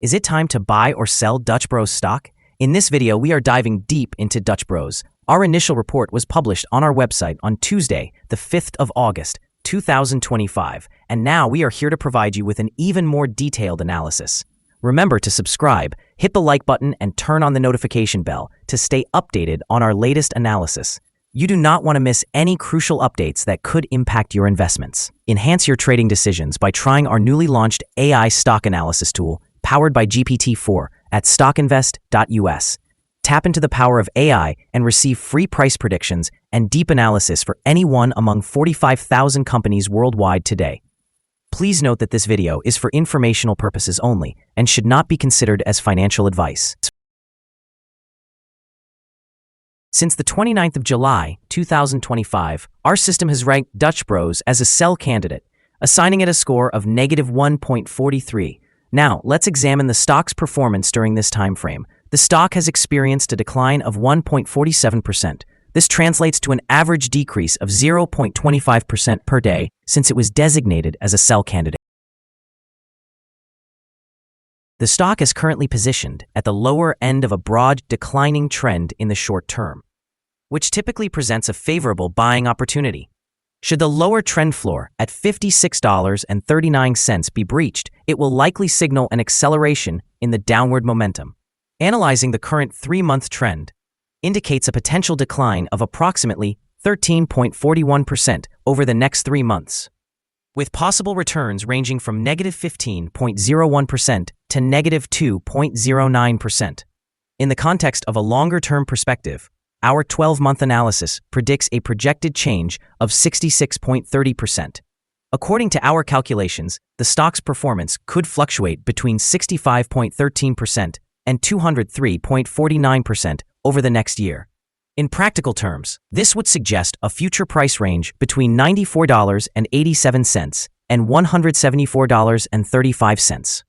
Is it time to buy or sell Dutch Bros stock? In this video, we are diving deep into Dutch Bros. Our initial report was published on our website on Tuesday, the 5th of August, 2025, and now we are here to provide you with an even more detailed analysis. Remember to subscribe, hit the like button, and turn on the notification bell to stay updated on our latest analysis. You do not want to miss any crucial updates that could impact your investments. Enhance your trading decisions by trying our newly launched AI stock analysis tool, powered by GPT-4, at StockInvest.us. Tap into the power of AI and receive free price predictions and deep analysis for any one among 45,000 companies worldwide today. Please note that this video is for informational purposes only and should not be considered as financial advice. Since the 29th of July, 2025, our system has ranked Dutch Bros as a sell candidate, assigning it a score of -1.43. Now, let's examine the stock's performance during this time frame. The stock has experienced a decline of 1.47%. This translates to an average decrease of 0.25% per day since it was designated as a sell candidate. The stock is currently positioned at the lower end of a broad declining trend in the short term, which typically presents a favorable buying opportunity. Should the lower trend floor at $56.39 be breached, it will likely signal an acceleration in the downward momentum. Analyzing the current 3-month trend indicates a potential decline of approximately 13.41% over the next 3 months, with possible returns ranging from -15.01% to -2.09%. In the context of a longer-term perspective, our 12-month analysis predicts a projected change of 66.30%. According to our calculations, the stock's performance could fluctuate between 65.13% and 203.49% over the next year. In practical terms, this would suggest a future price range between $94.87 and $174.35.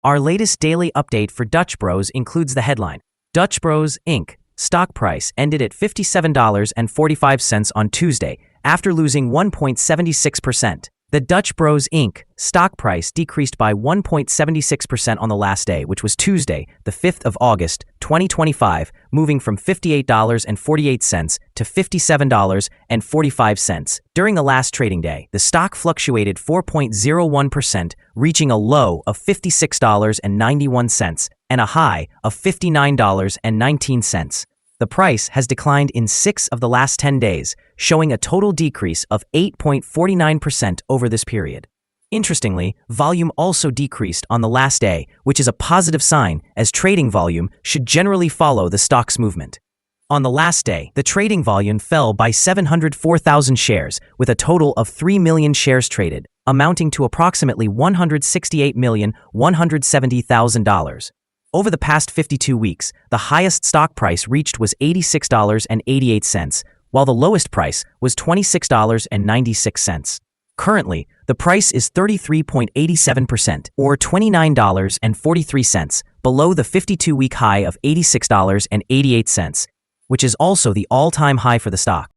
Our latest daily update for Dutch Bros includes the headline, Dutch Bros, Inc. stock price ended at $57.45 on Tuesday after losing 1.76%. The Dutch Bros, Inc. stock price decreased by 1.76% on the last day, which was Tuesday, the 5th of August, 2025, moving from $58.48 to $57.45. During the last trading day, the stock fluctuated 4.01%, reaching a low of $56.91 and a high of $59.19. The price has declined in 6 of the last 10 days, showing a total decrease of 8.49% over this period. Interestingly, volume also decreased on the last day, which is a positive sign, as trading volume should generally follow the stock's movement. On the last day, the trading volume fell by 704,000 shares, with a total of 3 million shares traded, amounting to approximately $168,170,000. Over the past 52 weeks, the highest stock price reached was $86.88, while the lowest price was $26.96. Currently, the price is 33.87%, or $29.43, below the 52-week high of $86.88, which is also the all-time high for the stock.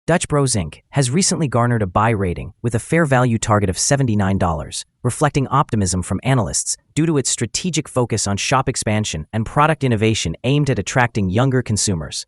Dutch Bros Inc. has recently garnered a buy rating with a fair value target of $79, reflecting optimism from analysts due to its strategic focus on shop expansion and product innovation aimed at attracting younger consumers.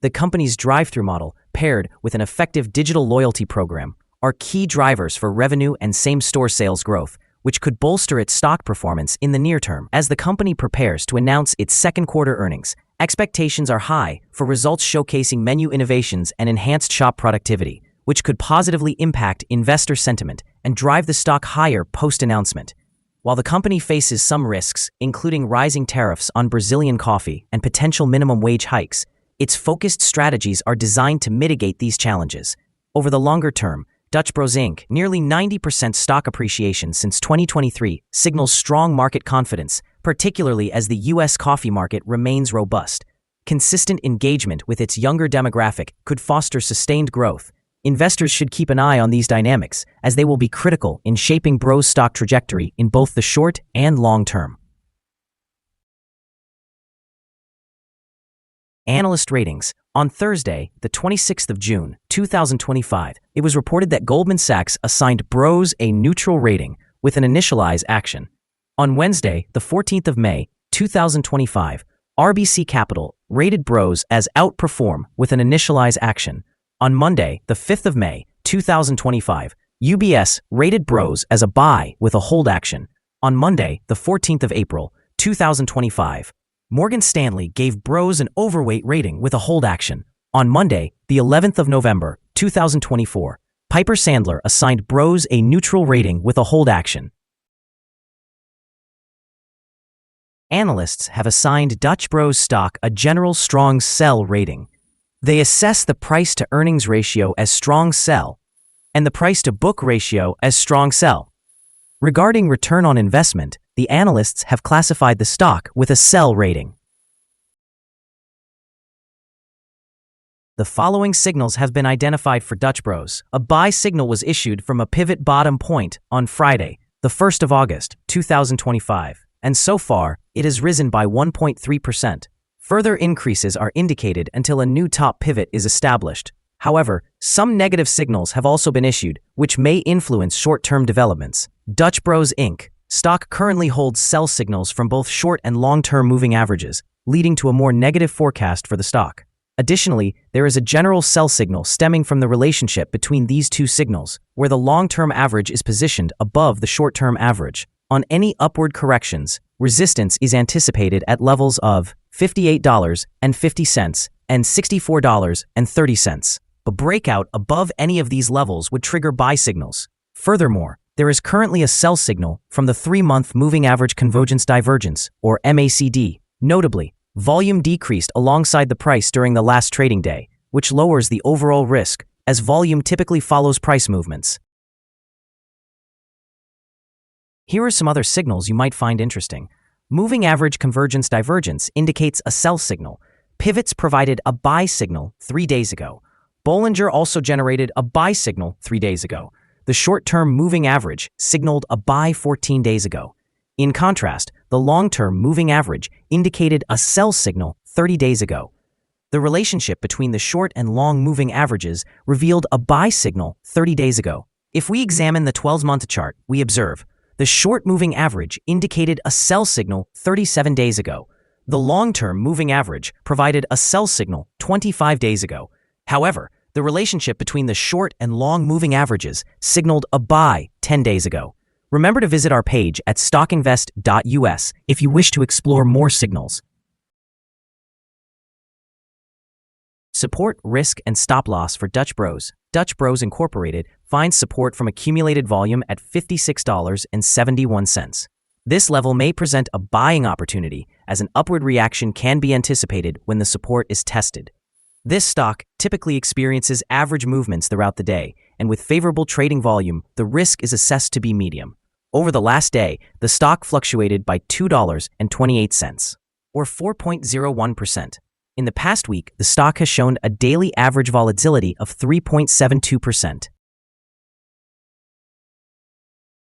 The company's drive-thru model, paired with an effective digital loyalty program, are key drivers for revenue and same-store sales growth, which could bolster its stock performance in the near term. As the company prepares to announce its second quarter earnings, expectations are high for results showcasing menu innovations and enhanced shop productivity, which could positively impact investor sentiment and drive the stock higher post-announcement. While the company faces some risks, including rising tariffs on Brazilian coffee and potential minimum wage hikes, its focused strategies are designed to mitigate these challenges. Over the longer term, Dutch Bros Inc. nearly 90% stock appreciation since 2023 signals strong market confidence, particularly as the U.S. coffee market remains robust. Consistent engagement with its younger demographic could foster sustained growth. Investors should keep an eye on these dynamics, as they will be critical in shaping Bros' stock trajectory in both the short and long term. Analyst ratings. On Thursday, the 26th of June, 2025, it was reported that Goldman Sachs assigned Bros a neutral rating with an initialize action. On Wednesday, the 14th of May, 2025, RBC Capital rated Bros as outperform with an initialize action. On Monday, the 5th of May, 2025, UBS rated Bros as a buy with a hold action. On Monday, the 14th of April, 2025, Morgan Stanley gave Bros an overweight rating with a hold action. On Monday, the 11th of November, 2024, Piper Sandler assigned Bros a neutral rating with a hold action. Analysts have assigned Dutch Bros stock a general strong sell rating. They assess the price-to-earnings ratio as strong sell and the price-to-book ratio as strong sell. Regarding return on investment, the analysts have classified the stock with a sell rating. The following signals have been identified for Dutch Bros. A buy signal was issued from a pivot bottom point on Friday, the 1st of August, 2025, and so far, it has risen by 1.3%. Further increases are indicated until a new top pivot is established. However, some negative signals have also been issued, which may influence short-term developments. Dutch Bros Inc. stock currently holds sell signals from both short and long-term moving averages, leading to a more negative forecast for the stock. Additionally, there is a general sell signal stemming from the relationship between these two signals, where the long-term average is positioned above the short-term average. On any upward corrections, resistance is anticipated at levels of $58.50 and $64.30. A breakout above any of these levels would trigger buy signals. Furthermore, there is currently a sell signal from the 3-month moving average convergence divergence, or MACD. Notably, volume decreased alongside the price during the last trading day, which lowers the overall risk, as volume typically follows price movements. Here are some other signals you might find interesting. Moving average convergence divergence indicates a sell signal. Pivots provided a buy signal 3 days ago. Bollinger also generated a buy signal 3 days ago. The short-term moving average signaled a buy 14 days ago. In contrast, the long-term moving average indicated a sell signal 30 days ago. The relationship between the short and long moving averages revealed a buy signal 30 days ago. If we examine the 12-month chart, we observe the short moving average indicated a sell signal 37 days ago. The long-term moving average provided a sell signal 25 days ago. However, the relationship between the short and long moving averages signaled a buy 10 days ago. Remember to visit our page at StockInvest.us if you wish to explore more signals. Support, risk, and stop loss for Dutch Bros. Dutch Bros Incorporated finds support from accumulated volume at $56.71. This level may present a buying opportunity, as an upward reaction can be anticipated when the support is tested. This stock typically experiences average movements throughout the day, and with favorable trading volume, the risk is assessed to be medium. Over the last day, the stock fluctuated by $2.28, or 4.01%. In the past week, the stock has shown a daily average volatility of 3.72%.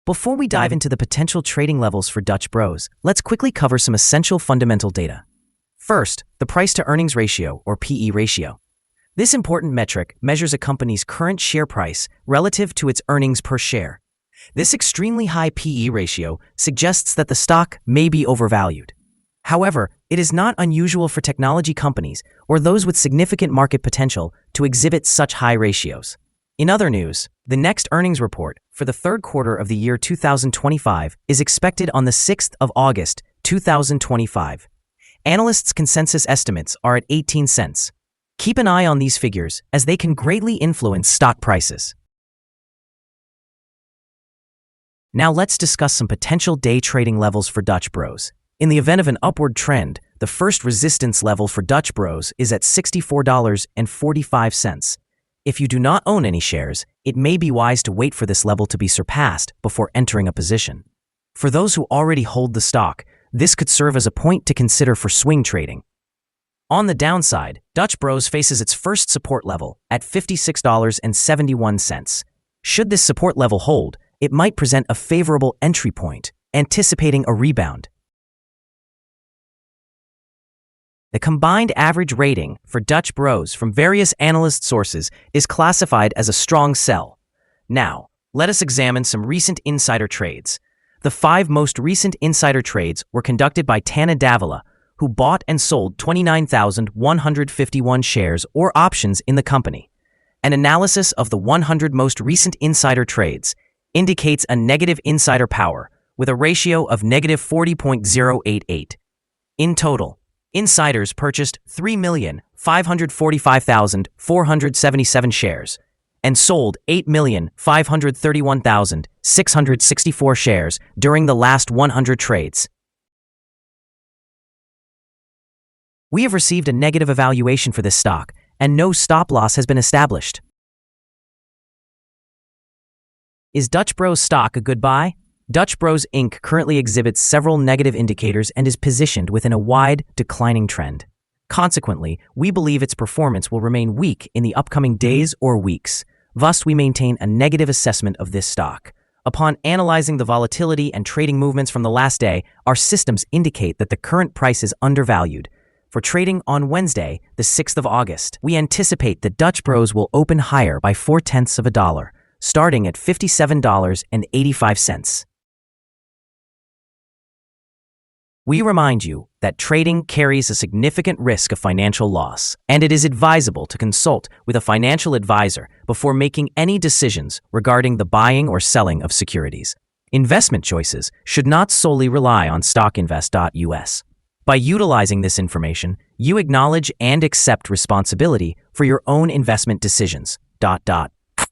Before we dive into the potential trading levels for Dutch Bros, let's quickly cover some essential fundamental data. First, the price-to-earnings ratio, or PE ratio. This important metric measures a company's current share price relative to its earnings per share. This extremely high PE ratio suggests that the stock may be overvalued. However, it is not unusual for technology companies or those with significant market potential to exhibit such high ratios. In other news, the next earnings report for the third quarter of the year 2025 is expected on the 6th of August, 2025. Analysts' consensus estimates are at 18 cents. Keep an eye on these figures as they can greatly influence stock prices. Now let's discuss some potential day trading levels for Dutch Bros. In the event of an upward trend, the first resistance level for Dutch Bros is at $64.45. If you do not own any shares, it may be wise to wait for this level to be surpassed before entering a position. For those who already hold the stock, this could serve as a point to consider for swing trading. On the downside, Dutch Bros faces its first support level at $56.71. Should this support level hold, it might present a favorable entry point, anticipating a rebound. The combined average rating for Dutch Bros from various analyst sources is classified as a strong sell. Now, let us examine some recent insider trades. The 5 most recent insider trades were conducted by Tana Davila, who bought and sold 29,151 shares or options in the company. An analysis of the 100 most recent insider trades indicates a negative insider power with a ratio of negative 40.088. In total, insiders purchased 3,545,477 shares and sold 8,531,664 shares during the last 100 trades. We have received a negative evaluation for this stock, and no stop loss has been established. Is Dutch Bros stock a good buy? Dutch Bros Inc. currently exhibits several negative indicators and is positioned within a wide, declining trend. Consequently, we believe its performance will remain weak in the upcoming days or weeks. Thus, we maintain a negative assessment of this stock. Upon analyzing the volatility and trading movements from the last day, our systems indicate that the current price is undervalued. For trading on Wednesday, the 6th of August, we anticipate that Dutch Bros will open higher by 0.4 dollars, starting at $57.85. We remind you that trading carries a significant risk of financial loss, and it is advisable to consult with a financial advisor before making any decisions regarding the buying or selling of securities. Investment choices should not solely rely on StockInvest.us. By utilizing this information, you acknowledge and accept responsibility for your own investment decisions.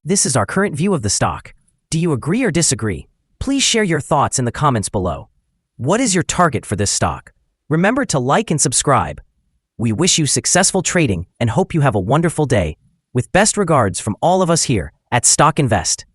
This is our current view of the stock. Do you agree or disagree? Please share your thoughts in the comments below. What is your target for this stock? Remember to like and subscribe. We wish you successful trading and hope you have a wonderful day. With best regards from all of us here at Stock Invest.